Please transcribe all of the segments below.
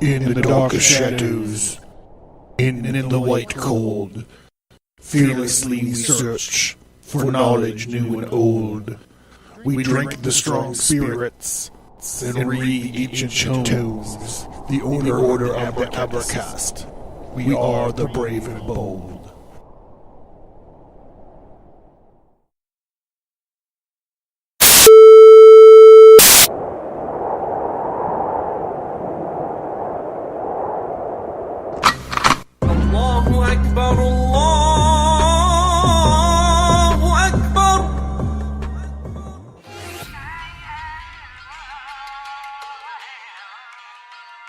In the dark shadows, in the white cold, fearlessly we search for knowledge new and old. We drink the strong spirits and read ancient tomes. The order Abracast. We are the brave and bold.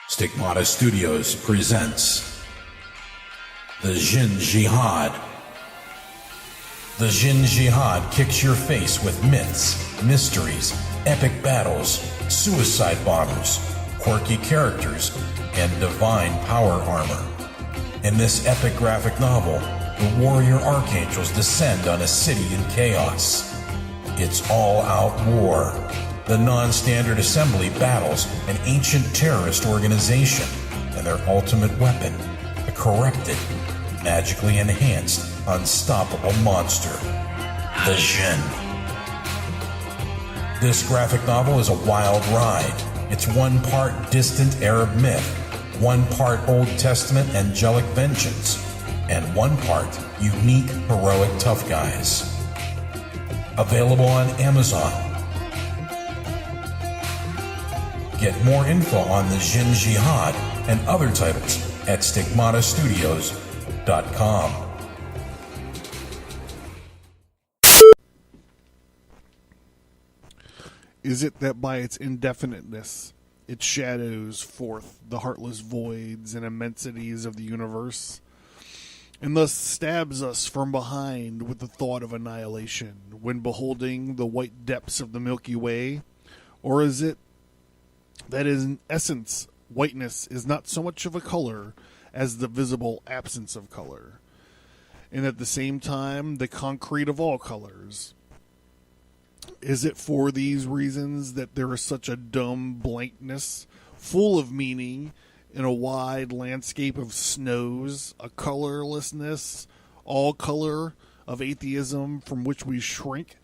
Stigmata Studios presents The Jin Jihad. The Jin Jihad kicks your face with myths, mysteries, epic battles, suicide bombers, quirky characters, and divine power armor. In this epic graphic novel, the warrior archangels descend on a city in chaos. It's all-out war. The non-standard assembly battles an ancient terrorist organization and their ultimate weapon, a corrected, magically enhanced, unstoppable monster, the Jinn. This graphic novel is a wild ride. It's one part distant Arab myth, one part Old Testament angelic vengeance, and one part unique heroic tough guys. Available on Amazon. Get more info on the Jin Jihad and other titles at stigmatastudios.com. Is it that by its indefiniteness, it shadows forth the heartless voids and immensities of the universe, and thus stabs us from behind with the thought of annihilation when beholding the white depths of the Milky Way? Or is it that in essence, whiteness is not so much of a color as the visible absence of color, and at the same time, the concrete of all colors? Is it for these reasons that there is such a dumb blankness, full of meaning, in a wide landscape of snows, a colorlessness, all color of atheism from which we shrink?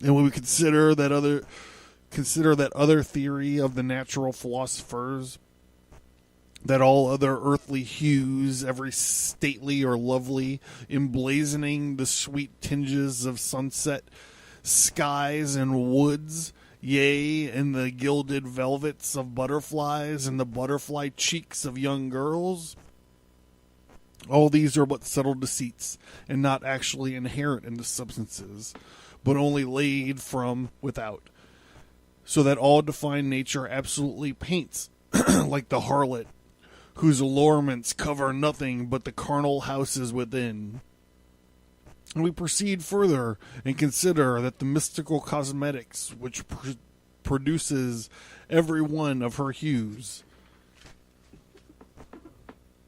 And when we consider that other theory of the natural philosophers, that all other earthly hues, every stately or lovely, emblazoning the sweet tinges of sunset, skies and woods, yea, and the gilded velvets of butterflies and the butterfly cheeks of young girls, all these are but subtle deceits, and not actually inherent in the substances, but only laid from without, so that all defined nature absolutely paints like the harlot, whose allurements cover nothing but the carnal houses within. And we proceed further and consider that the mystical cosmetics which produces every one of her hues,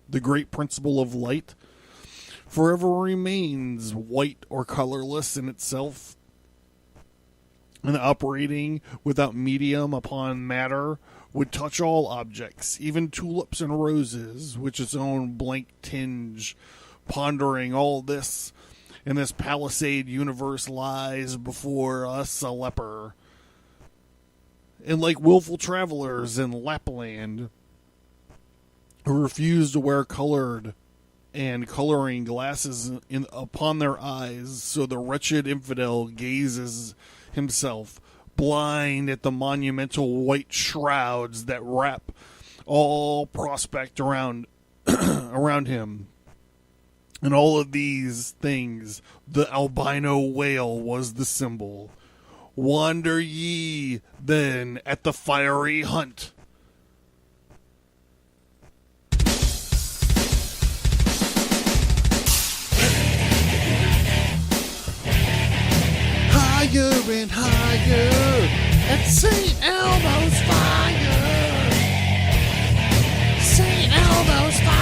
the great principle of light, forever remains white or colorless in itself, and operating without medium upon matter, would touch all objects, even tulips and roses, which its own blank tinge. Pondering all this, in this palisade universe lies before us a leper. And like willful travelers in Lapland, who refuse to wear colored and coloring glasses upon their eyes, so the wretched infidel gazes himself blind at the monumental white shrouds that wrap all prospect around him. And all of these things, the albino whale was the symbol. Wander ye, then, at the fiery hunt. Higher and higher at St. Elmo's fire. St. Elmo's fire.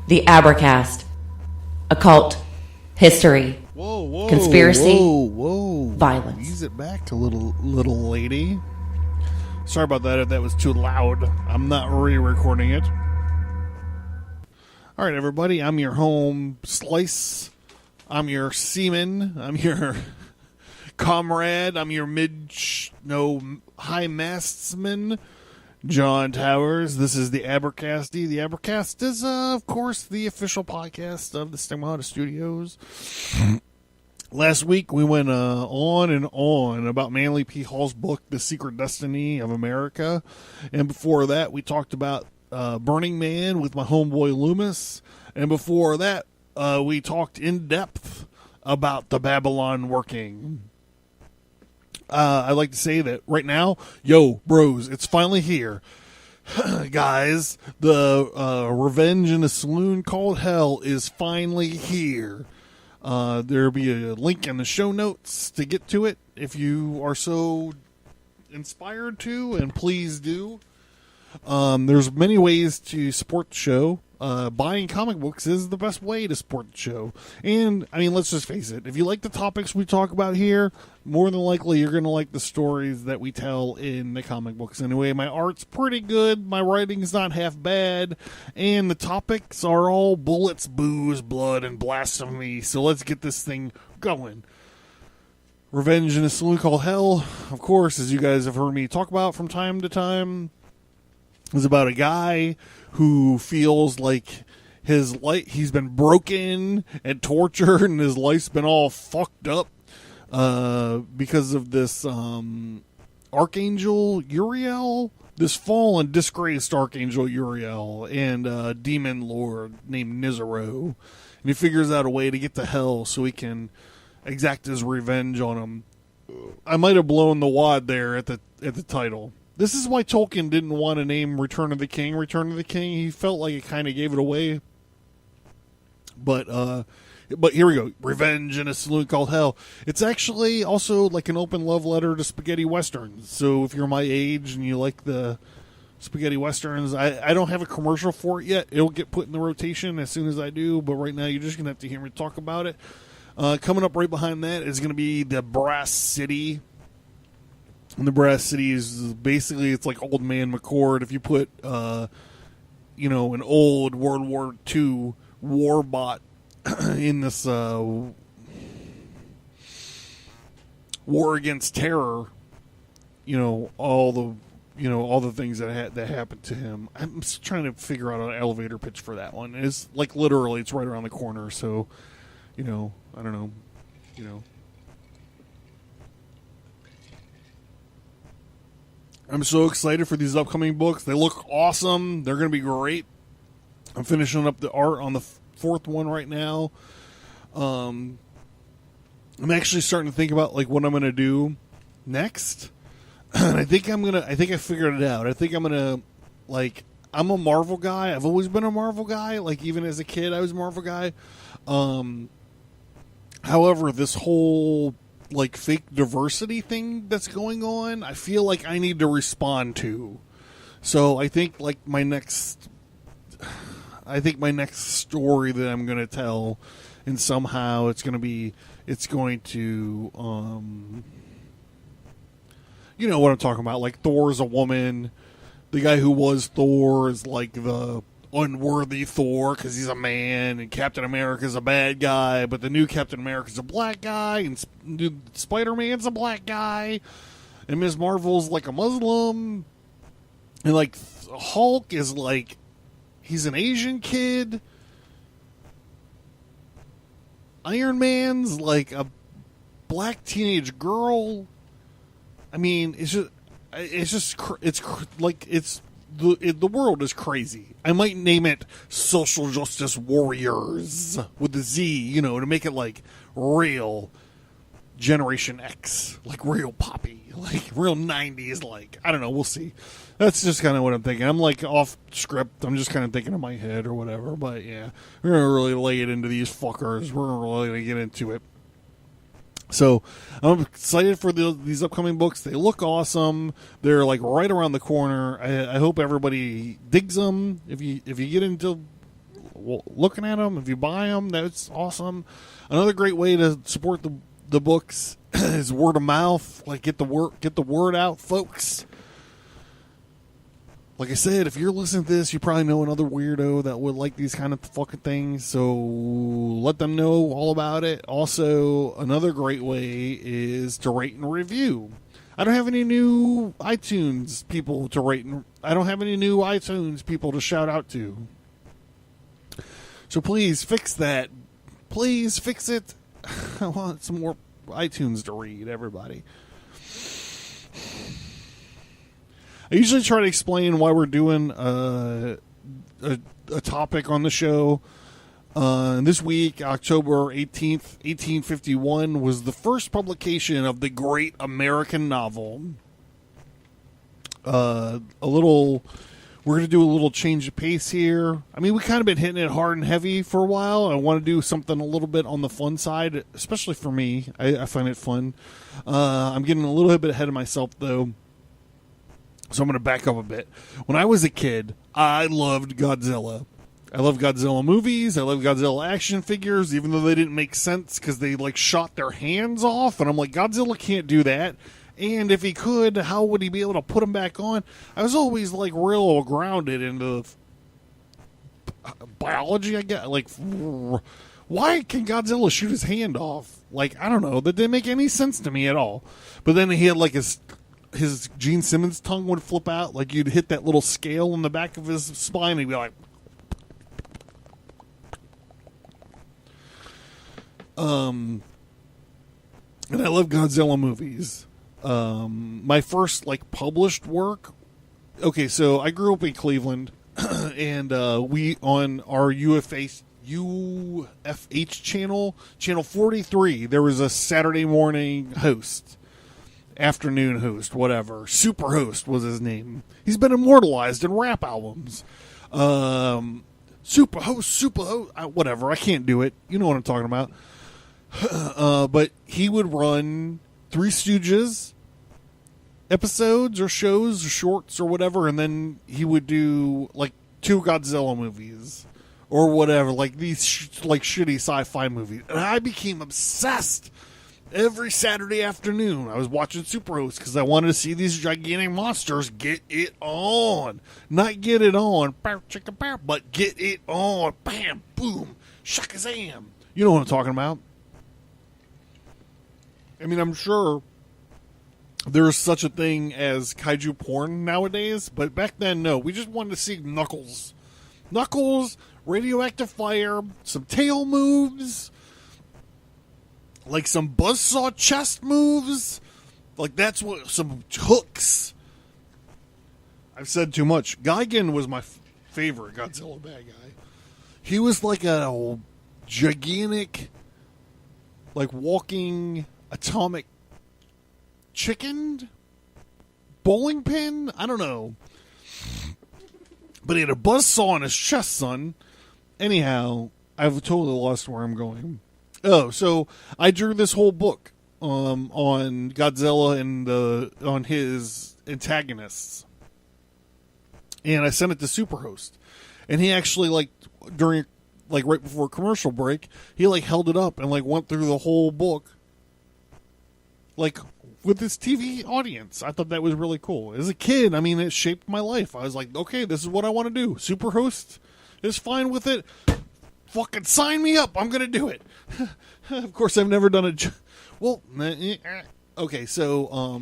The Abercast. Occult. History. Whoa, Conspiracy. Whoa. Violence. Ease it back, little lady. Sorry about that if that was too loud. I'm not re-recording it. All right, everybody. I'm your home slice. I'm your seaman. I'm your comrade. I'm your high mastsman, John Towers. This is the Abercasty. The Abercast is, of course, the official podcast of the Stigmata Studios. Last week, we went on and on about Manly P. Hall's book, The Secret Destiny of America. And before that, we talked about Burning Man with my homeboy Loomis. And before that, we talked in depth about the Babylon working. I'd like to say that right now, yo, bros, it's finally here. Guys, the Revenge in a Saloon Called Hell is finally here. There'll be a link in the show notes to get to it if you are so inspired to, and please do. There's many ways to support the show. Buying comic books is the best way to support the show. And, I mean, let's just face it. If you like the topics we talk about here, more than likely you're going to like the stories that we tell in the comic books. Anyway, my art's pretty good, my writing's not half bad, and the topics are all bullets, booze, blood, and blasphemy. So let's get this thing going. Revenge in a Saloon Called Hell, of course, as you guys have heard me talk about from time to time, is about a guy who feels like he's been broken and tortured and his life's been all fucked up because of this Archangel Uriel, this fallen, disgraced Archangel Uriel, and a demon lord named Nizaro. And he figures out a way to get to hell so he can exact his revenge on him. I might have blown the wad there at the title. This is why Tolkien didn't want to name Return of the King Return of the King. He felt like it kind of gave it away. But here we go. Revenge in a Saloon Called Hell. It's actually also like an open love letter to spaghetti westerns. So if you're my age and you like the spaghetti westerns, I don't have a commercial for it yet. It'll get put in the rotation as soon as I do. But right now you're just going to have to hear me talk about it. Coming up right behind that is going to be the Brass City. And the Brass City is basically, it's like Old Man McCord. If you put, an old World War II war bot in this war against terror, all the things that happened to him. I'm just trying to figure out an elevator pitch for that one. It's like literally, it's right around the corner. So, I don't know, I'm so excited for these upcoming books. They look awesome. They're going to be great. I'm finishing up the art on the fourth one right now. I'm actually starting to think about like what I'm going to do next. And I think I figured it out. I think I'm going to I'm a Marvel guy. I've always been a Marvel guy. Like even as a kid, I was a Marvel guy. However, this whole fake diversity thing that's going on, I feel like I need to respond to. So I think my next story that I'm going to tell, and somehow it's going to you know what I'm talking about. Like Thor's a woman. The guy who was Thor is like the unworthy Thor because he's a man, and Captain America's a bad guy, but the new Captain America's a black guy, and new Spider-Man's a black guy, and Ms. Marvel's like a Muslim, and Hulk is he's an Asian kid. Iron Man's like a black teenage girl. I mean, the world is crazy. I might name it Social Justice Warriors with the Z, to make it real Generation X, real poppy, real 90s, I don't know, we'll see. That's just kind of what I'm thinking. I'm off script. I'm just kind of thinking in my head or whatever, but yeah, we're going to really lay it into these fuckers. We're really going to get into it. So I'm excited for these upcoming books. They look awesome. They're right around the corner. I hope everybody digs them. If you get into looking at them. If you buy them, that's awesome. Another great way to support the books is word of mouth. Like, get the word out, folks. Like I said, if you're listening to this, you probably know another weirdo that would like these kind of fucking things. So let them know all about it. Also, another great way is to rate and review. I don't have any new iTunes people to rate. I don't have any new iTunes people to shout out to. So please fix that. Please fix it. I want some more iTunes to read, everybody. I usually try to explain why we're doing a topic on the show. This week, October 18th, 1851, was the first publication of the great American novel. We're going to do a little change of pace here. I mean, we kind of been hitting it hard and heavy for a while. I want to do something a little bit on the fun side, especially for me. I find it fun. I'm getting a little bit ahead of myself, though. So I'm going to back up a bit. When I was a kid, I loved Godzilla. I love Godzilla movies. I love Godzilla action figures, even though they didn't make sense because they like shot their hands off. And I'm like, Godzilla can't do that. And if he could, how would he be able to put them back on? I was always like real grounded into biology, I guess. Like, why can Godzilla shoot his hand off? Like, I don't know. That didn't make any sense to me at all. But then he had like his Gene Simmons tongue would flip out. Like, you'd hit that little scale in the back of his spine and he'd be like... And I love Godzilla movies. My first, like, published work... Okay, so I grew up in Cleveland, and we, on our UFH channel, channel 43, there was a Saturday morning host. Afternoon host, whatever. Super Host was his name. He's been immortalized in rap albums. Super Host, whatever. I can't do it. You know what I'm talking about. But he would run Three Stooges episodes or shows or shorts or whatever, and then he would do like 2 Godzilla movies or whatever, like these shitty sci-fi movies. And I became obsessed. Every Saturday afternoon, I was watching Super Host because I wanted to see these gigantic monsters get it on. Not get it on, but get it on. Bam, boom, shakazam. You know what I'm talking about. I mean, I'm sure there's such a thing as kaiju porn nowadays, but back then, no. We just wanted to see Knuckles. Knuckles, radioactive fire, some tail moves... Like some buzzsaw chest moves. Like that's what, some hooks. I've said too much. Gigan was my favorite Godzilla bad guy. He was like a gigantic, like walking atomic chicken? Bowling pin? I don't know. But he had a buzzsaw on his chest, son. Anyhow, I've totally lost where I'm going. Oh, so I drew this whole book on Godzilla and on his antagonists, and I sent it to Superhost, and he actually right before commercial break, he like held it up and like went through the whole book, like with his TV audience. I thought that was really cool. As a kid, I mean, it shaped my life. I was like, okay, this is what I want to do. Superhost is fine with it. Fucking sign me up. I'm going to do it. Of course, I've never done it. Well, okay, so,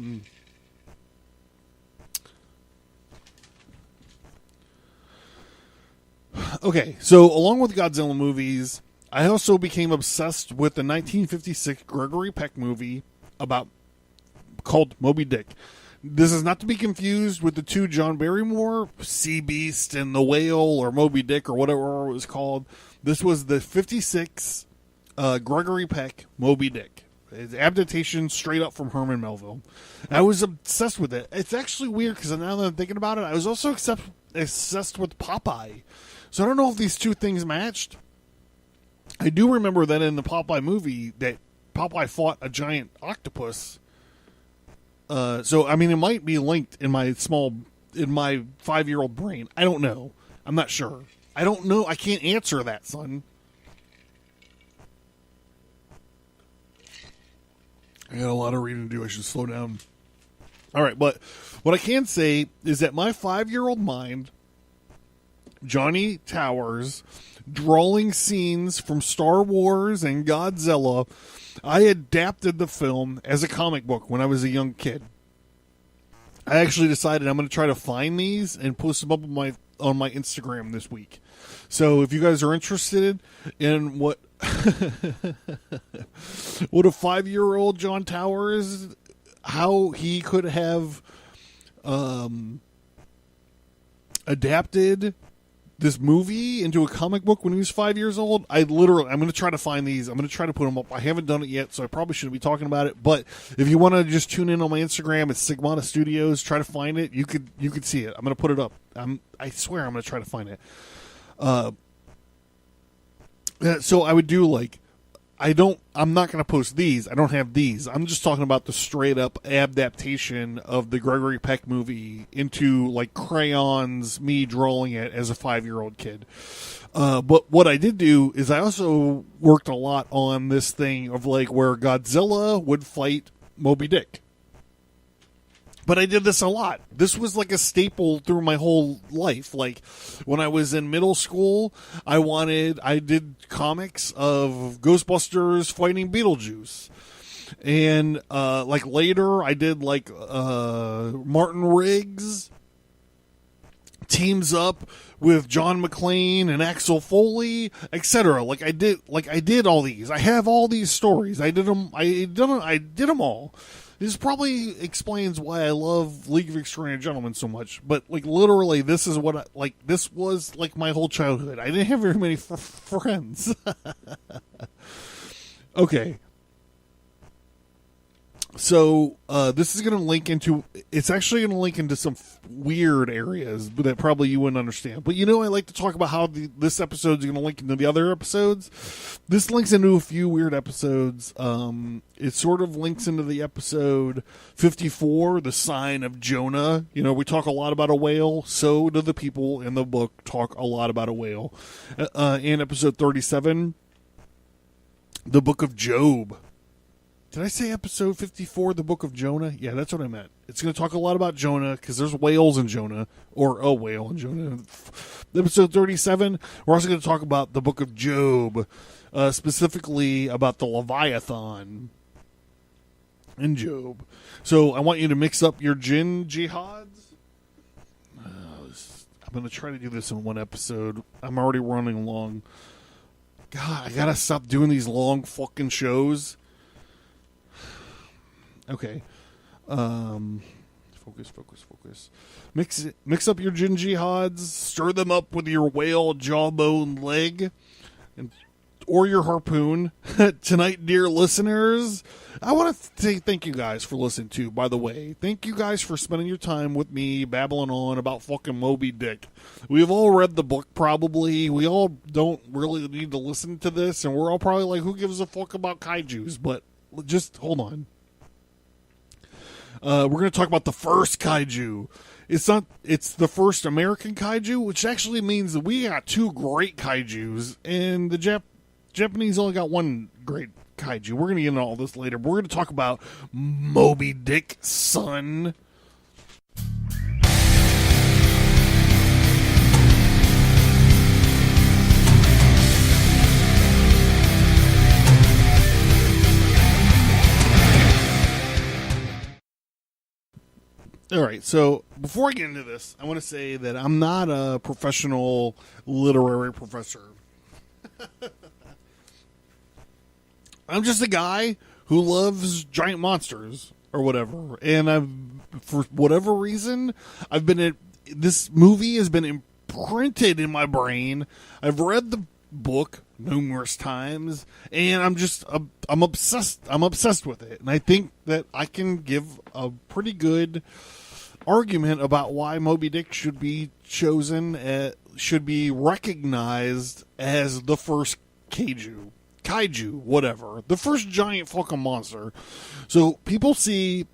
okay, so along with Godzilla movies, I also became obsessed with the 1956 Gregory Peck movie called Moby Dick. This is not to be confused with the 2 John Barrymore, Sea Beast and the Whale, or Moby Dick, or whatever it was called. This was the 56 Gregory Peck Moby Dick. It's adaptation straight up from Herman Melville. I was obsessed with it. It's actually weird because now that I'm thinking about it, I was also obsessed with Popeye. So I don't know if these two things matched. I do remember that in the Popeye movie that Popeye fought a giant octopus. So, I mean, it might be linked in my 5-year-old brain. I don't know. I'm not sure. I don't know. I can't answer that, son. I got a lot of reading to do. I should slow down. All right, but what I can say is that my 5-year-old mind, Johnny Towers, drawing scenes from Star Wars and Godzilla, I adapted the film as a comic book when I was a young kid. I actually decided I'm going to try to find these and post them up on my Instagram this week. So if you guys are interested in what what a 5-year-old John Towers, how he could have adapted this movie into a comic book when he was 5 years old, I'm going to try to find these. I'm going to try to put them up. I haven't done it yet, so I probably shouldn't be talking about it. But if you want to just tune in on my Instagram, it's Stigmata Studios. Try to find it. You could see it. I'm going to put it up. I swear I'm going to try to find it. So I would do I'm not going to post these. I don't have these. I'm just talking about the straight up adaptation of the Gregory Peck movie into like crayons, me drawing it as a 5-year-old kid. But what I did do is I also worked a lot on this thing of like where Godzilla would fight Moby Dick. But I did this a lot. This was like a staple through my whole life. Like when I was in middle school, I did comics of Ghostbusters fighting Beetlejuice. And like later I did like Martin Riggs teams up with John McClane and Axel Foley, etc. Like I did all these. I have all these stories. I did them all. This probably explains why I love League of Extraordinary Gentlemen so much. But like literally, this is what this was like my whole childhood. I didn't have very many friends. Okay. So this is going to link into. It's actually going to link into some weird areas that probably you wouldn't understand. But I like to talk about how this episode is going to link into the other episodes. This links into a few weird episodes. It sort of links into the episode 54, the sign of Jonah. We talk a lot about a whale. So do the people in the book talk a lot about a whale. In episode 37, the book of Job. Did I say episode 54, the book of Jonah? Yeah, that's what I meant. It's going to talk a lot about Jonah because there's whales in Jonah, or a whale in Jonah. Episode 37, we're also going to talk about the book of Job, specifically about the Leviathan in Job. So I want you to mix up your jinn jihads. I'm going to try to do this in one episode. I'm already running along. God, I got to stop doing these long fucking shows. Okay. Focus. Mix up your jinn jihads, stir them up with your whale jawbone leg, or your harpoon. Tonight, dear listeners, I want to say thank you guys for listening too, by the way. Thank you guys for spending your time with me babbling on about fucking Moby Dick. We've all read the book probably. We all don't really need to listen to this, and we're all probably like, who gives a fuck about kaijus? But just hold on. We're going to talk about the first kaiju. It's the first American kaiju, which actually means that we got two great kaijus, and the Japanese only got one great kaiju. We're going to get into all this later, but we're going to talk about Moby Dick, son. All right, so before I get into this, I want to say that I'm not a professional literary professor. I'm just a guy who loves giant monsters or whatever. And for whatever reason, this movie has been imprinted in my brain. I've read the book numerous times, and I'm obsessed. I'm obsessed with it, and I think that I can give a pretty good argument about why Moby Dick should be should be recognized as the first kaiju, whatever, the first giant fucking monster. So people see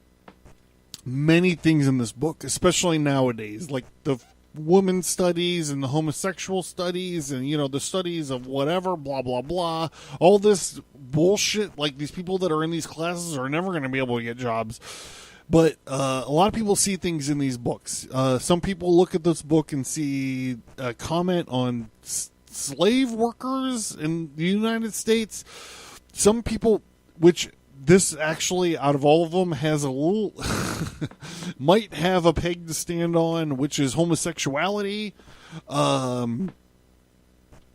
many things in this book, especially nowadays, like the women's studies and the homosexual studies and, the studies of whatever, blah, blah, blah. All this bullshit, like these people that are in these classes are never going to be able to get jobs. But a lot of people see things in these books. Some people look at this book and see a comment on slave workers in the United States. Some people, which this actually, out of all of them, has a little, might have a peg to stand on, which is homosexuality.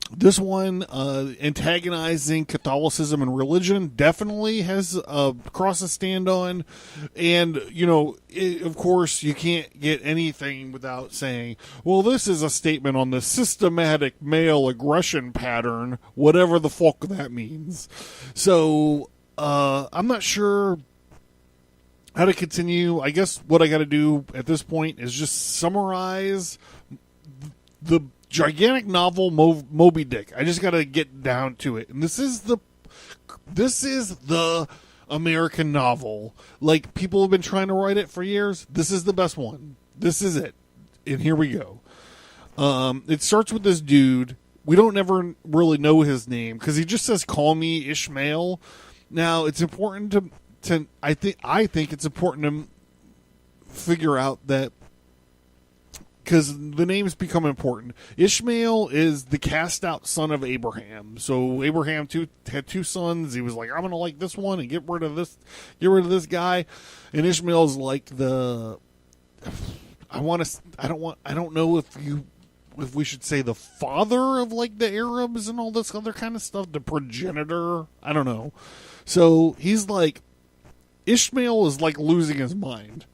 This one, antagonizing Catholicism and religion, definitely has a cross to stand on. And, of course, you can't get anything without saying, well, this is a statement on the systematic male aggression pattern, whatever the fuck that means. So, I'm not sure how to continue. I guess what I got to do at this point is just summarize the gigantic novel Moby Dick. I just got to get down to it. And this is the American novel. Like, people have been trying to write it for years. This is the best one. This is it. And here we go. It starts with this dude. We don't ever really know his name because he just says, "Call me Ishmael." Now, it's important to I think it's important to figure out that, because the names become important. Ishmael is the cast-out son of Abraham. So Abraham had two sons. He was like, I'm going to like this one and get rid of this guy. And Ishmael's like I don't know if we should say the father of like the Arabs and all this other kind of stuff, the progenitor. I don't know. So he's like, Ishmael is like losing his mind.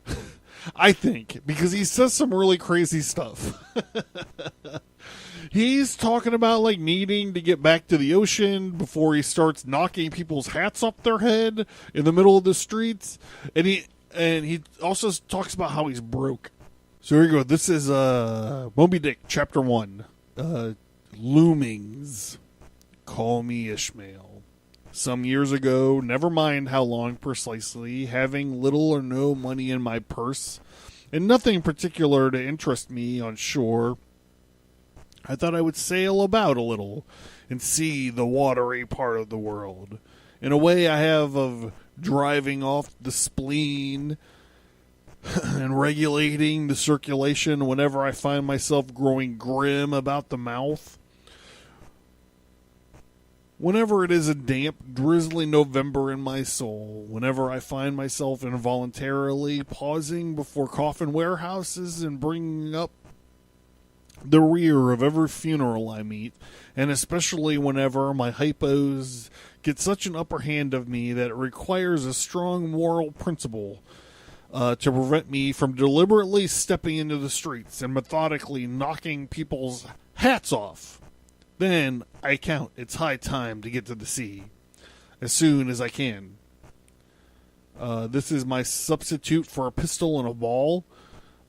I think, because he says some really crazy stuff. He's talking about like needing to get back to the ocean before he starts knocking people's hats off their head in the middle of the streets. And he also talks about how he's broke. So here we go. This is Moby Dick, Chapter 1. Loomings. Call me Ishmael. Some years ago, never mind how long precisely, having little or no money in my purse, and nothing particular to interest me on shore, I thought I would sail about a little and see the watery part of the world, in a way I have of driving off the spleen and regulating the circulation whenever I find myself growing grim about the mouth. Whenever it is a damp, drizzly November in my soul, whenever I find myself involuntarily pausing before coffin warehouses and bringing up the rear of every funeral I meet, and especially whenever my hypos get such an upper hand of me that it requires a strong moral principle to prevent me from deliberately stepping into the streets and methodically knocking people's hats off, then I count it's high time to get to the sea as soon as I can. This is my substitute for a pistol and a ball.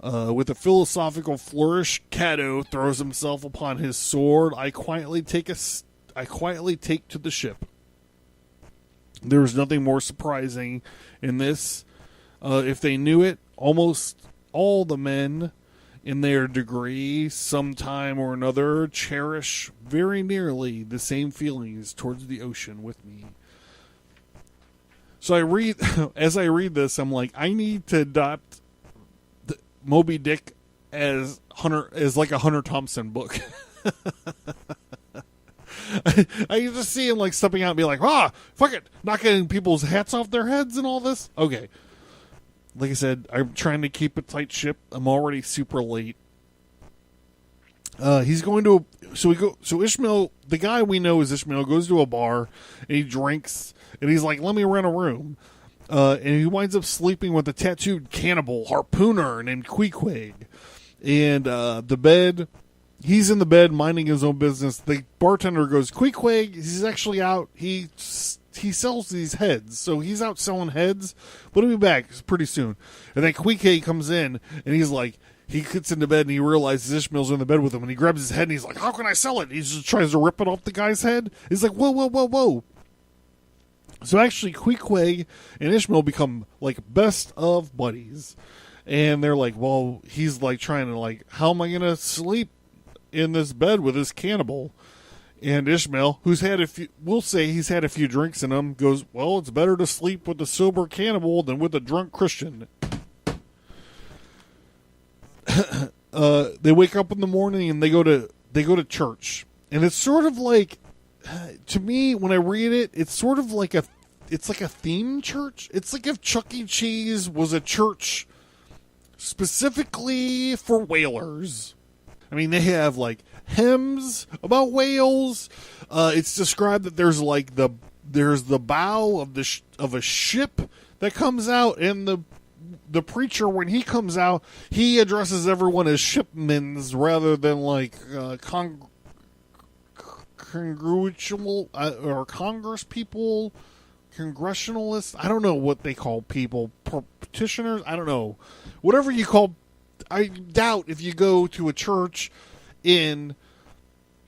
With a philosophical flourish, Cato throws himself upon his sword. I quietly take to the ship. There is nothing more surprising in this. If they knew it, almost all the men in their degree, sometime or another, cherish very nearly the same feelings towards the ocean with me. So as I read this, I'm like, I need to adopt Moby Dick as like a Hunter Thompson book. I used to see him like stepping out and be like, fuck it, knocking people's hats off their heads and all this. Okay. Like I said, I'm trying to keep a tight ship. I'm already super late. He's going to so Ishmael, the guy we know is Ishmael, goes to a bar and he drinks and he's like, let me rent a room. And he winds up sleeping with a tattooed cannibal harpooner named Queequeg. And the bed, he's in the bed minding his own business. The bartender goes, Queequeg, he's actually out. He sells these heads, so he's out selling heads, but he'll be back pretty soon. And then Queequeg comes in, and he's like, he gets into bed, and he realizes Ishmael's in the bed with him, and he grabs his head, and he's like, how can I sell it? He just tries to rip it off the guy's head. He's like, whoa. So actually, Queequeg and Ishmael become, like, best of buddies. And they're like, well, he's like trying to like, how am I going to sleep in this bed with this cannibal? And Ishmael, who's had a few, we'll say he's had a few drinks in him, goes, well, it's better to sleep with a sober cannibal than with a drunk Christian. They wake up in the morning and they go to church. And it's sort of like, to me, when I read it, it's sort of like it's like a theme church. It's like if Chuck E. Cheese was a church specifically for whalers. I mean, they have like hymns about whales. It's described that there's like there's the bow of a ship that comes out, and the preacher, when he comes out, he addresses everyone as shipmans rather than like congressional or Congress people, congressionalists. I don't know what they call people, petitioners. I don't know, whatever you call. I doubt if you go to a church in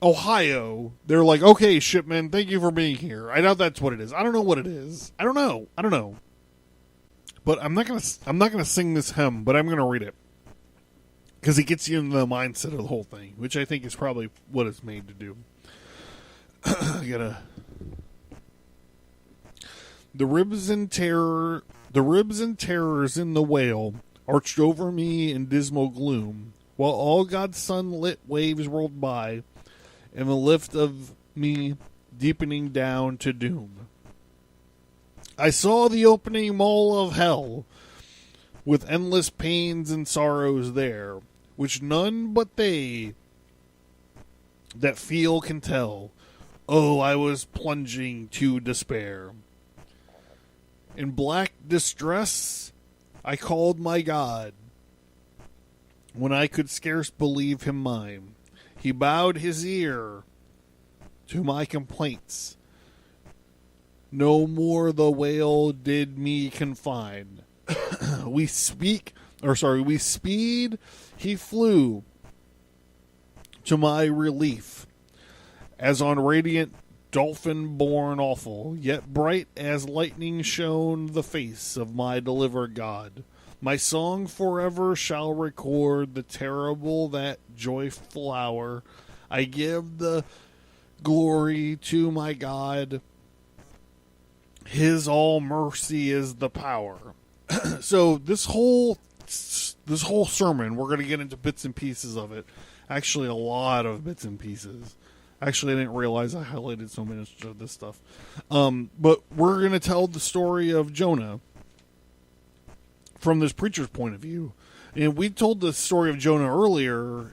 Ohio, they're like, okay, shipman, thank you for being here. I doubt that's what it is. I don't know what it is. I don't know. But I'm not gonna sing this hymn, but I'm gonna read it because it gets you in the mindset of the whole thing, which I think is probably what it's made to do. I gotta. The ribs and terrors in the whale arched over me in dismal gloom, while all God's sunlit waves rolled by, and the lift of me deepening down to doom. I saw the opening maw of hell, with endless pains and sorrows there, which none but they that feel can tell. Oh, I was plunging to despair. In black distress, I called my God. When I could scarce believe him mine, he bowed his ear to my complaints. No more the whale did me confine. We speed, he flew to my relief, as on radiant dolphin-born awful, yet bright as lightning shone the face of my delivered God. My song forever shall record the terrible that joyful hour. I give the glory to my God. His all mercy is the power. So this whole sermon, we're going to get into bits and pieces of it. Actually, a lot of bits and pieces. Actually, I didn't realize I highlighted so much of this stuff. But we're going to tell the story of Jonah from this preacher's point of view. And we told the story of Jonah earlier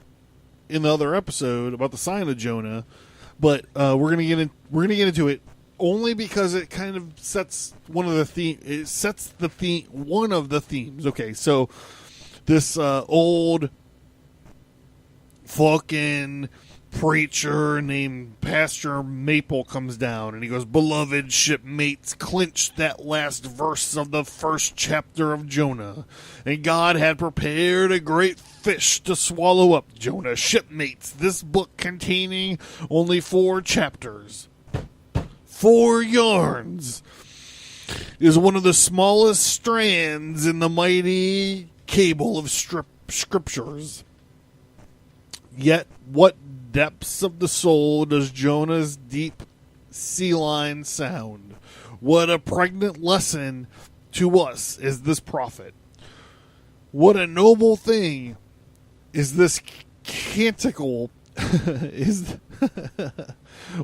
in the other episode about the sign of Jonah, but we're going to get into it only because it kind of sets one of the themes. Okay, so this old fucking preacher named Pastor Maple comes down and he goes, beloved shipmates, clinch that last verse of the first chapter of Jonah. And God had prepared a great fish to swallow up Jonah. Shipmates, this book containing only 4 chapters, 4 yarns, is one of the smallest strands in the mighty cable of scriptures. Yet what depths of the soul does Jonah's deep sea line sound? What a pregnant lesson to us is this prophet. What a noble thing is this canticle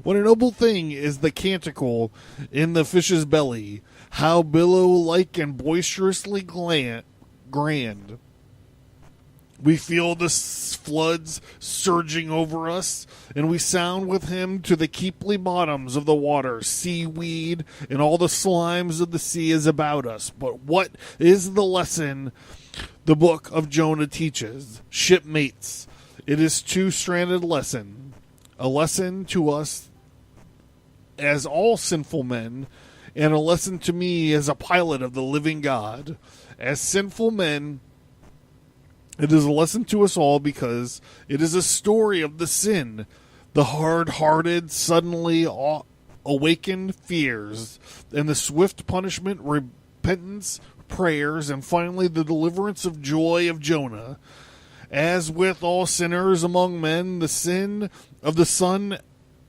what a noble thing is the canticle in the fish's belly, how billow-like and boisterously grand. We feel the floods surging over us, and we sound with him to the keeply bottoms of the water. Seaweed and all the slimes of the sea is about us. But what is the lesson the book of Jonah teaches? Shipmates, it is 2-stranded lesson. A lesson to us as all sinful men, and a lesson to me as a pilot of the living God. As sinful men, it is a lesson to us all because it is a story of the sin, the hard-hearted, suddenly awakened fears, and the swift punishment, repentance, prayers, and finally the deliverance of joy of Jonah. As with all sinners among men, the sin of the son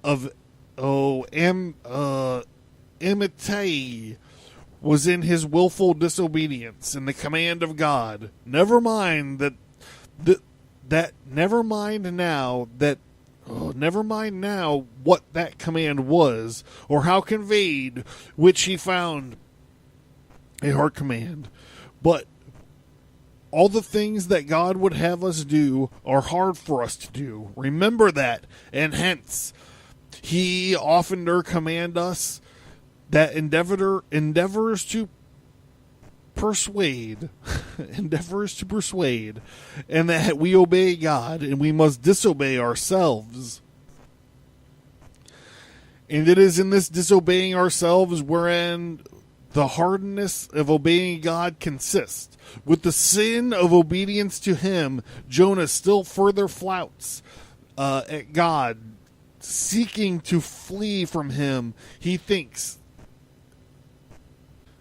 of Amittai was in his willful disobedience and the command of God. Never mind now what that command was, or how conveyed, which he found a hard command. But all the things that God would have us do are hard for us to do. Remember that, and hence he oftener command us that endeavors to persuade, and that we obey God, and we must disobey ourselves. And it is in this disobeying ourselves wherein the hardness of obeying God consists. With the sin of obedience to him, Jonah still further flouts at God, seeking to flee from him. He thinks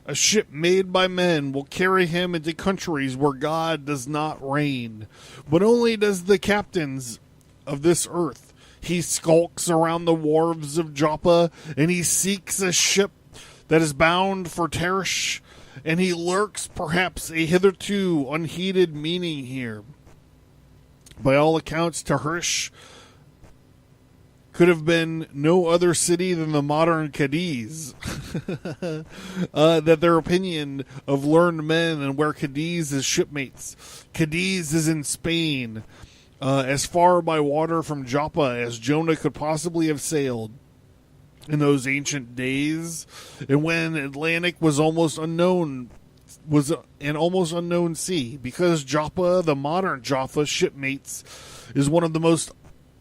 a ship made by men will carry him into countries where God does not reign. But only does the captains of this earth. He skulks around the wharves of Joppa, and he seeks a ship that is bound for Tarshish, and he lurks perhaps a hitherto unheeded meaning here. By all accounts, Tarshish could have been no other city than the modern Cadiz. That their opinion of learned men, and where Cadiz is shipmates. Cadiz is in Spain, as far by water from Joppa as Jonah could possibly have sailed in those ancient days, and when Atlantic was an almost unknown sea, because Joppa, the modern Jaffa shipmates, is one of the most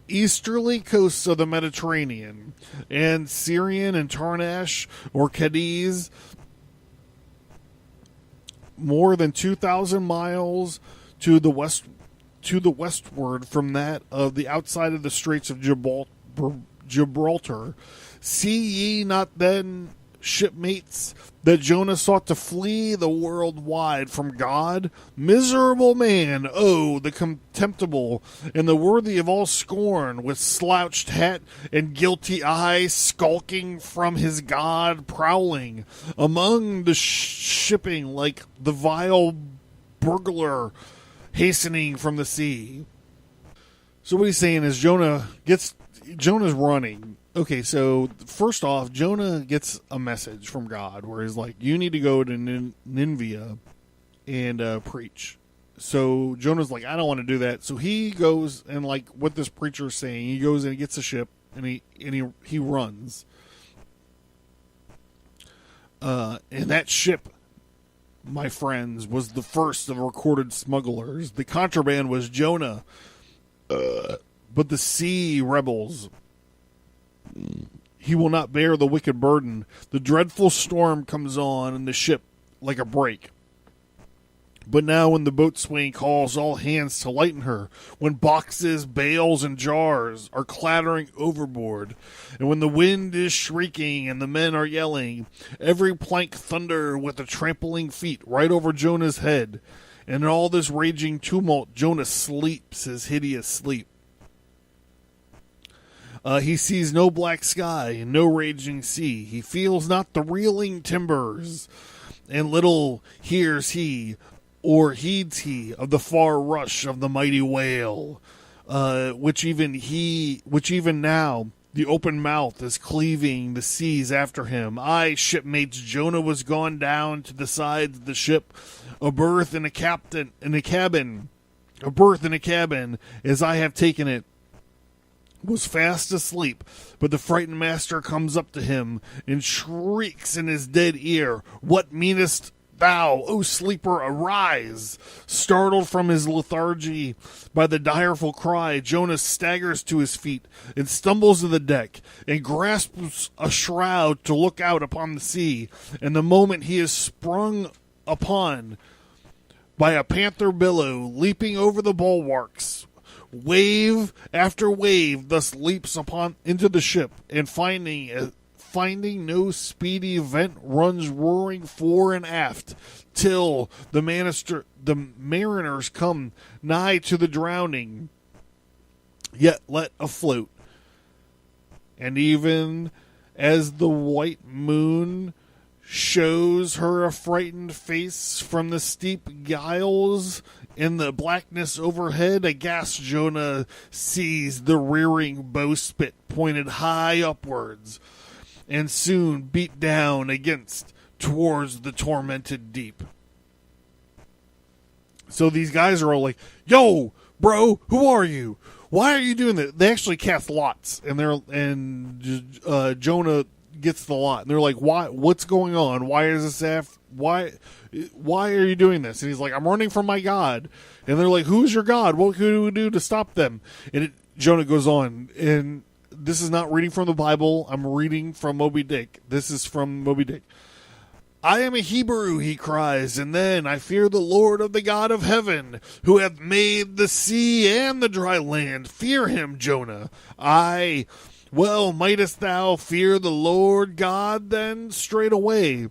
easterly coasts of the Mediterranean, and Syrian and Tarnash or Cadiz, more than 2,000 miles to the westward from that of the outside of the Straits of Gibraltar. See ye not then, shipmates, that Jonah sought to flee the world wide from God? Miserable man, oh, the contemptible, and the worthy of all scorn, with slouched hat and guilty eye, skulking from his God, prowling among the shipping like the vile burglar hastening from the sea. So what he's saying is Jonah's running. Okay, so first off, Jonah gets a message from God where he's like, you need to go to Nineveh and preach. So Jonah's like, I don't want to do that. So he goes, and like what this preacher is saying, he goes and he gets a ship and he runs. And that ship, my friends, was the first of recorded smugglers. The contraband was Jonah. But the sea rebels, he will not bear the wicked burden. The dreadful storm comes on in the ship like a break. But now when the boatswain calls all hands to lighten her, when boxes, bales, and jars are clattering overboard, and when the wind is shrieking and the men are yelling, every plank thunder with the trampling feet right over Jonah's head, and in all this raging tumult Jonah sleeps his hideous sleep. He sees no black sky and no raging sea. He feels not the reeling timbers, and little hears he or heeds he of the far rush of the mighty whale, which even now the open mouth is cleaving the seas after him. Aye, shipmates, Jonah was gone down to the sides of the ship, a berth in a cabin, as I have taken it, was fast asleep, but the frightened master comes up to him and shrieks in his dead ear, What meanest thou, O sleeper, arise! Startled from his lethargy by the direful cry, Jonah staggers to his feet and stumbles to the deck and grasps a shroud to look out upon the sea, and the moment he is sprung upon by a panther billow leaping over the bulwarks, wave after wave thus leaps into the ship, and finding finding no speedy vent, runs roaring fore and aft, till the mariners come nigh to the drowning, yet let afloat. And even as the white moon shows her a frightened face from the steep giles, in the blackness overhead, aghast Jonah sees the rearing bowsprit pointed high upwards, and soon beat down against towards the tormented deep. So these guys are all like, "Yo, bro, who are you? Why are you doing that?" They actually cast lots, and Jonah gets the lot, and they're like, "Why? What's going on? Why is this? Why are you doing this?" And he's like, "I'm running from my God." And they're like, "Who's your God? What can we do to stop them?" And Jonah goes on, and this is not reading from the Bible. I'm reading from Moby Dick. This is from Moby Dick. "I am a Hebrew," he cries, "and then I fear the Lord of the God of heaven, who hath made the sea and the dry land. Fear him, Jonah. Aye, well, mightest thou fear the Lord God then straightway."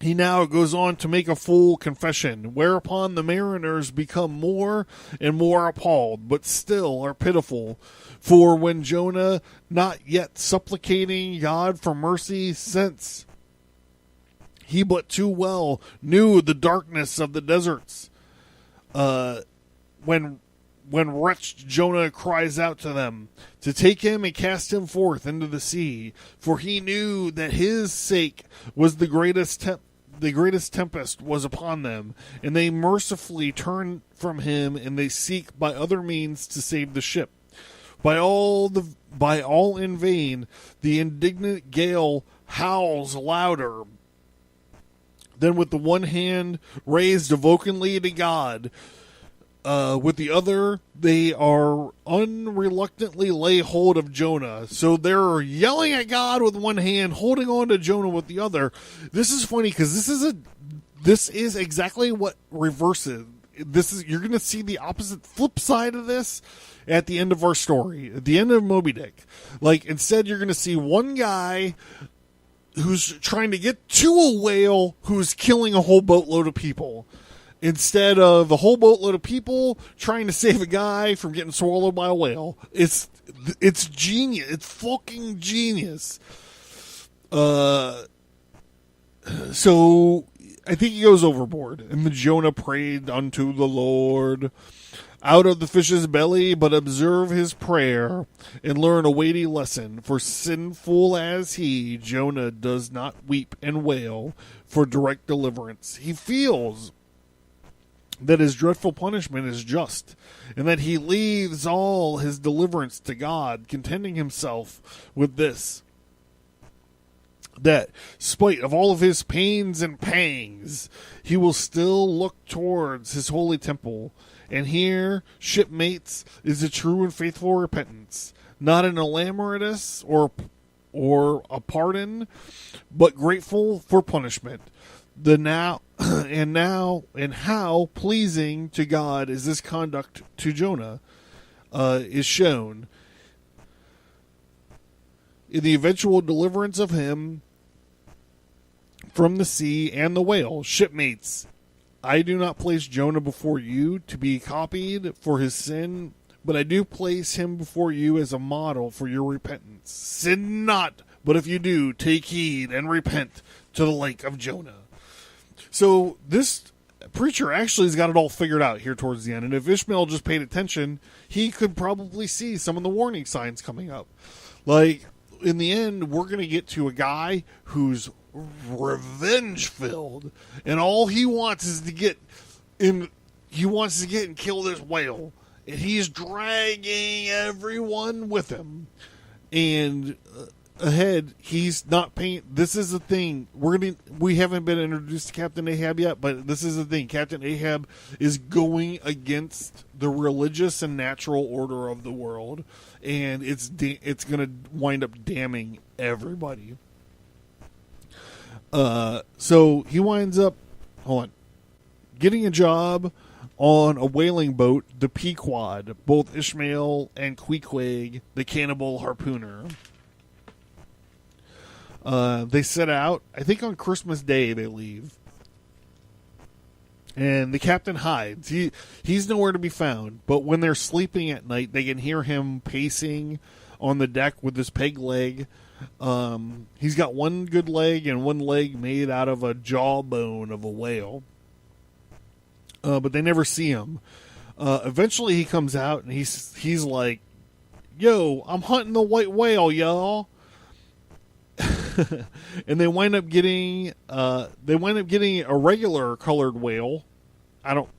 He now goes on to make a full confession, whereupon the mariners become more and more appalled, but still are pitiful. For when Jonah, not yet supplicating God for mercy, since he but too well knew the darkness of the deserts, when wretched Jonah cries out to them to take him and cast him forth into the sea, for he knew that his sake was the greatest tempest was upon them, and they mercifully turn from him, and they seek by other means to save the ship. By all in vain, the indignant gale howls louder. Then with the one hand raised evokingly to God, with the other, they are unreluctantly lay hold of Jonah. So they're yelling at God with one hand, holding on to Jonah with the other. This is funny because this is exactly what reverses. You're going to see the opposite flip side of this at the end of our story, at the end of Moby Dick. Like, instead, you're going to see one guy who's trying to get to a whale who's killing a whole boatload of people, instead of a whole boatload of people trying to save a guy from getting swallowed by a whale. It's genius. It's fucking genius. So I think he goes overboard. And the Jonah prayed unto the Lord out of the fish's belly, but observe his prayer and learn a weighty lesson. For sinful as he, Jonah does not weep and wail for direct deliverance. He feels that his dreadful punishment is just, and that he leaves all his deliverance to God, contenting himself with this, that, spite of all of his pains and pangs, he will still look towards his holy temple, and here, shipmates, is a true and faithful repentance, not an elaborateness or a pardon, but grateful for punishment. And how pleasing to God is this conduct to Jonah is shown in the eventual deliverance of him from the sea and the whale. Shipmates, I do not place Jonah before you to be copied for his sin, but I do place him before you as a model for your repentance. Sin not, but if you do, take heed and repent to the like of Jonah. So this preacher actually has got it all figured out here towards the end. And if Ishmael just paid attention, he could probably see some of the warning signs coming up. Like, in the end, we're going to get to a guy who's revenge-filled. And all he wants is to get and kill this whale. And he's dragging everyone with him. And ahead, he's not paying. This is the thing. We haven't been introduced to Captain Ahab yet, but this is the thing. Captain Ahab is going against the religious and natural order of the world, and it's going to wind up damning everybody. So he winds up, getting a job on a whaling boat, the Pequod, both Ishmael and Queequeg, the cannibal harpooner. They set out, I think on Christmas Day they leave. And the captain hides. He's nowhere to be found. But when they're sleeping at night, they can hear him pacing on the deck with his peg leg. He's got one good leg and one leg made out of a jawbone of a whale. But they never see him. Eventually he comes out and he's like, "Yo, I'm hunting the white whale, y'all." And they wind up getting a regular colored whale. I don't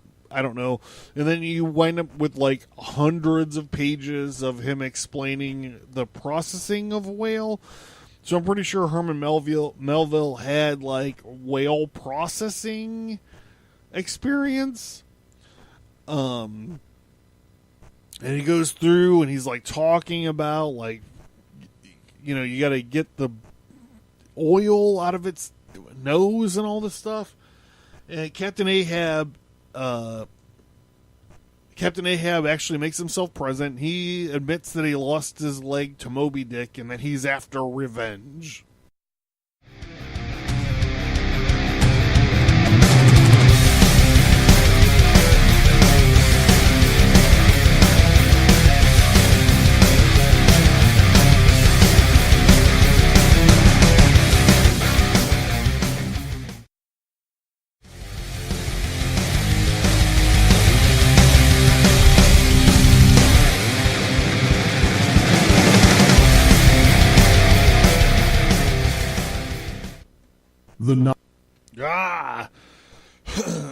know. And then you wind up with like hundreds of pages of him explaining the processing of a whale. So I'm pretty sure Herman Melville had like whale processing experience. And he goes through and he's like talking about like, you got to get the oil out of its nose and all this stuff. And Captain Ahab actually makes himself present. He admits that he lost his leg to Moby Dick and that he's after revenge.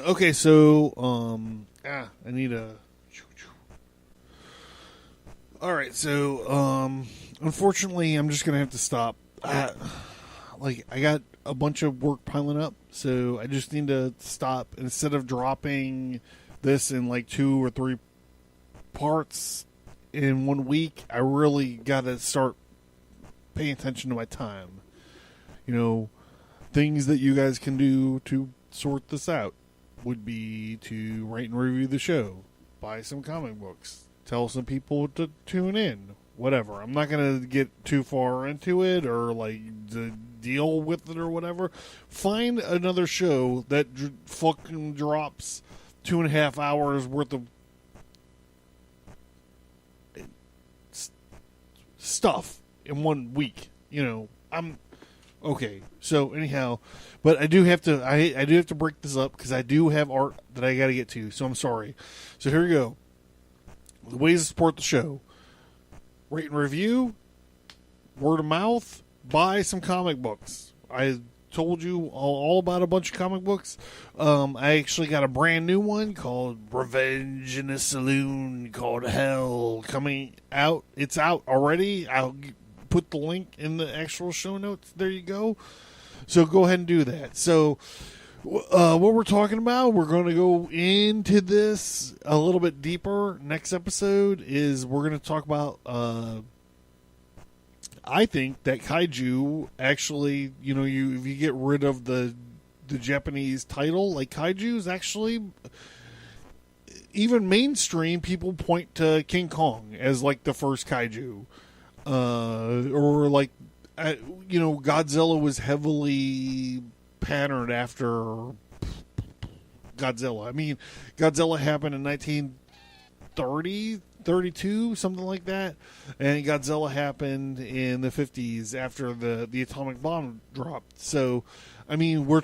Okay, so I need a. All right, so unfortunately, I'm just gonna have to stop. I got a bunch of work piling up, so I just need to stop. Instead of dropping this in like 2 or 3 parts in 1 week, I really got to start paying attention to my time. Things that you guys can do to sort this out would be to rate and review the show, buy some comic books, tell some people to tune in, whatever. I'm not going to get too far into it or like to deal with it or whatever. Find another show that fucking drops 2.5 hours worth of stuff in 1 week. I'm okay. So anyhow, but I do have to break this up because I do have art that I got to get to. So I'm sorry. So here we go. The ways to support the show: rate and review, word of mouth, buy some comic books. I told you all about a bunch of comic books. I actually got a brand new one called Revenge in a Saloon Called Hell coming out. It's out already. I'll put the link in the actual show notes. There you go. So go ahead and do that. So what we're talking about, we're going to go into this a little bit deeper. Next episode is we're going to talk about I think that kaiju actually, if you get rid of the Japanese title, like kaiju is actually, even mainstream people point to King Kong as like the first kaiju. Or like, Godzilla was heavily patterned after Godzilla. I mean, Godzilla happened in 1930, 32, something like that. And Godzilla happened in the 50s after the atomic bomb dropped. So, I mean, we're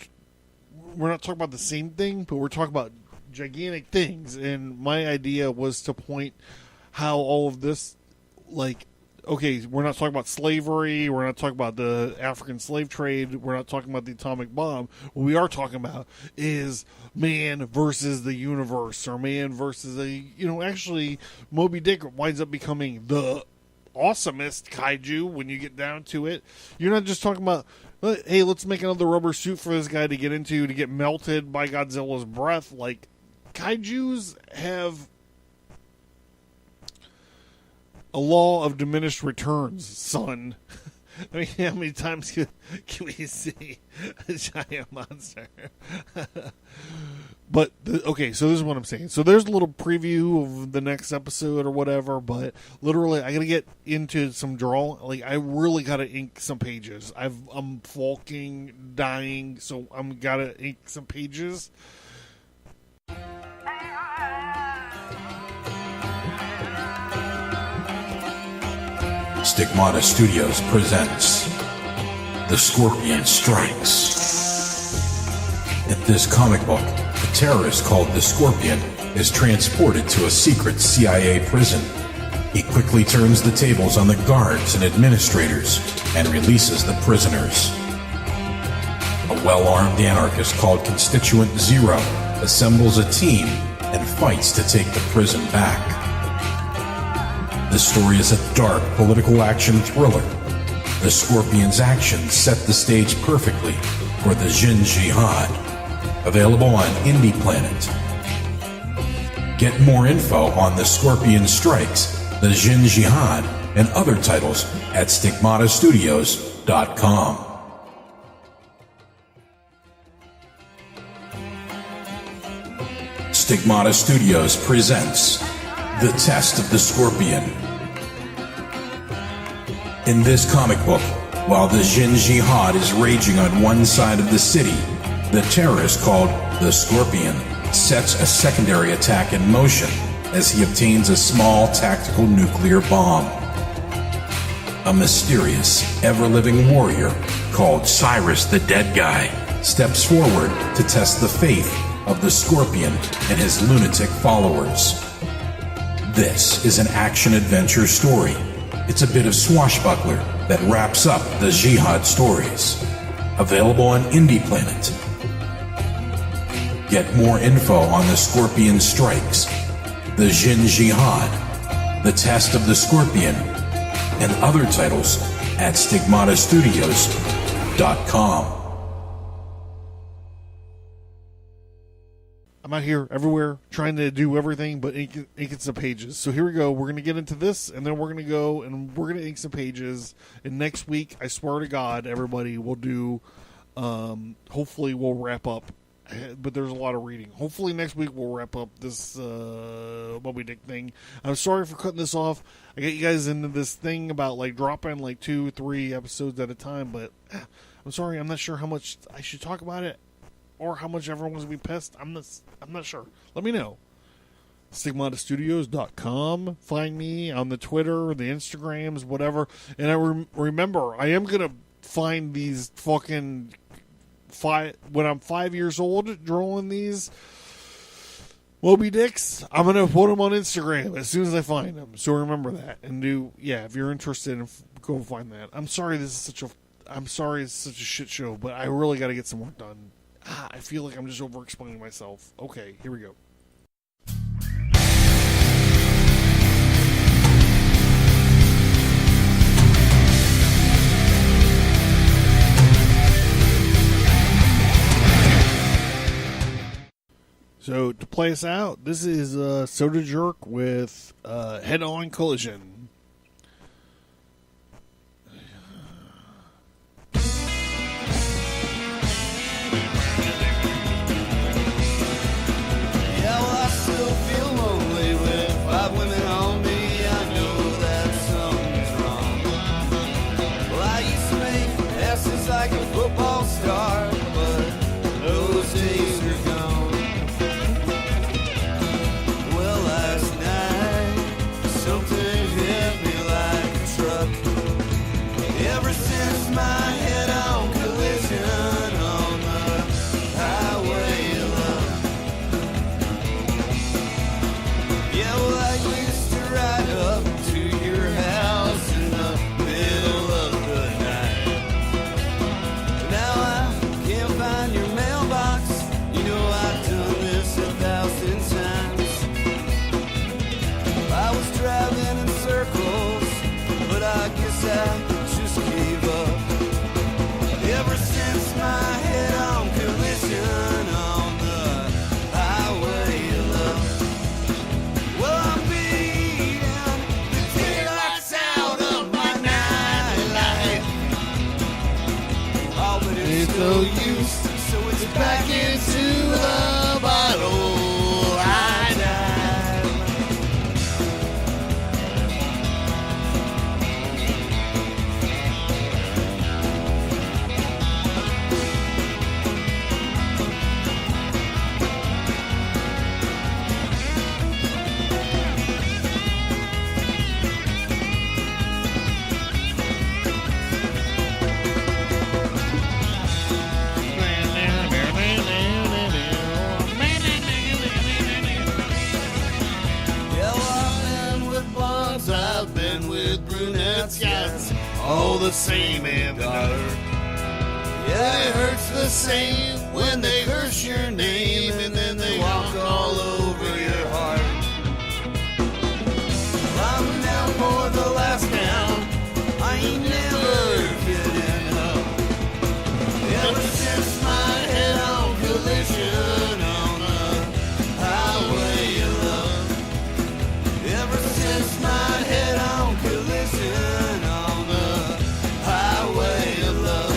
not talking about the same thing, but we're talking about gigantic things. And my idea was to point how all of this, like, okay, we're not talking about slavery. We're not talking about the African slave trade. We're not talking about the atomic bomb. What we are talking about is man versus the universe, or man versus actually, Moby Dick winds up becoming the awesomest kaiju when you get down to it. You're not just talking about, hey, let's make another rubber suit for this guy to get into, to get melted by Godzilla's breath. Like, kaijus have a law of diminished returns, son. I mean, how many times can we see a giant monster? But, okay, so this is what I'm saying. So there's a little preview of the next episode or whatever, but literally I got to get into some drawing. Like, I really got to ink some pages. I'm falking, dying, so I'm got to ink some pages. Stigmata Studios presents The Scorpion Strikes. In this comic book, a terrorist called the Scorpion is transported to a secret CIA prison. He quickly turns the tables on the guards and administrators and releases the prisoners. A well-armed anarchist called Constituent Zero assembles a team and fights to take the prison back. This story is a dark political action thriller. The Scorpion's actions set the stage perfectly for the Jin Jihad. Available on Indie Planet. Get more info on The Scorpion Strikes, the Jin Jihad, and other titles at stigmatastudios.com. Stigmata Studios presents The Test of the Scorpion. In this comic book, while the Jin Jihad is raging on one side of the city, the terrorist called the Scorpion sets a secondary attack in motion as he obtains a small tactical nuclear bomb. A mysterious, ever-living warrior called Cyrus the Dead Guy steps forward to test the faith of the Scorpion and his lunatic followers. This is an action-adventure story. It's a bit of swashbuckler that wraps up the Jihad stories. Available on Indie Planet. Get more info on The Scorpion Strikes, the Jin Jihad, The Test of the Scorpion, and other titles at stigmatastudios.com. I'm out here everywhere trying to do everything but ink some pages. So here we go. We're going to get into this, and then we're going to go and we're going to ink some pages. And next week, I swear to God, everybody will do, hopefully we'll wrap up. But there's a lot of reading. Hopefully next week we'll wrap up this Moby Dick thing. I'm sorry for cutting this off. I get you guys into this thing about like dropping like 2-3 episodes at a time, but I'm sorry. I'm not sure how much I should talk about it or how much everyone's going to be pissed. I'm not sure. Let me know. stigmatastudios.com. Find me on the Twitter, the Instagrams, whatever. And I remember, I am going to find these fucking... when I'm 5 years old drawing these Moby Dicks, I'm going to put them on Instagram as soon as I find them. So remember that. And if you're interested, go find that. I'm sorry it's such a shit show, but I really got to get some work done. I feel like I'm just over explaining myself. Okay, here we go. So, to play us out, this is Soda Jerk with Head On Collision. Yeah, well, I still feel lonely with 5 women on me. I know that something's wrong. Well, I used to make passes like a football star, but those days are gone. Something hit me like a truck. Ever since my head-on collision on the highway of love. Yeah, well, I used to ride up to your house in the middle of the night. Now I can't find your mailbox. You know I've done this 1,000 times. I was driving in circles, but I guess I just gave up. Ever since my head-on collision on the highway of love. Well, I'm beating the daylights out of my nightlight. no use, so it's back into the bottle. I dive. Yeah, well, I've been with blondes, I've been with brunettes, yeah, it's all the same, man, daughter. Yeah, it hurts the same when they curse your name and then they walk all over your heart. I'm down for the last count, I ain't never getting up. Ever since my head on collision on the highway of love. Ever since my head on collision on the highway of love.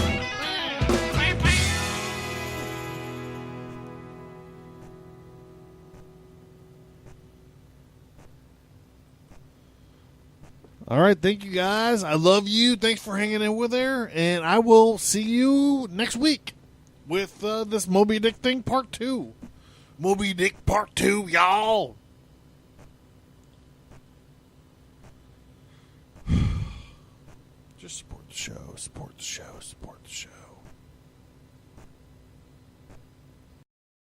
All right, thank you guys. I love you. Thanks for hanging in with there, and I will see you next week with this Moby Dick thing, part 2. Moby Dick part 2, y'all. Just support the show, support the show, support the show.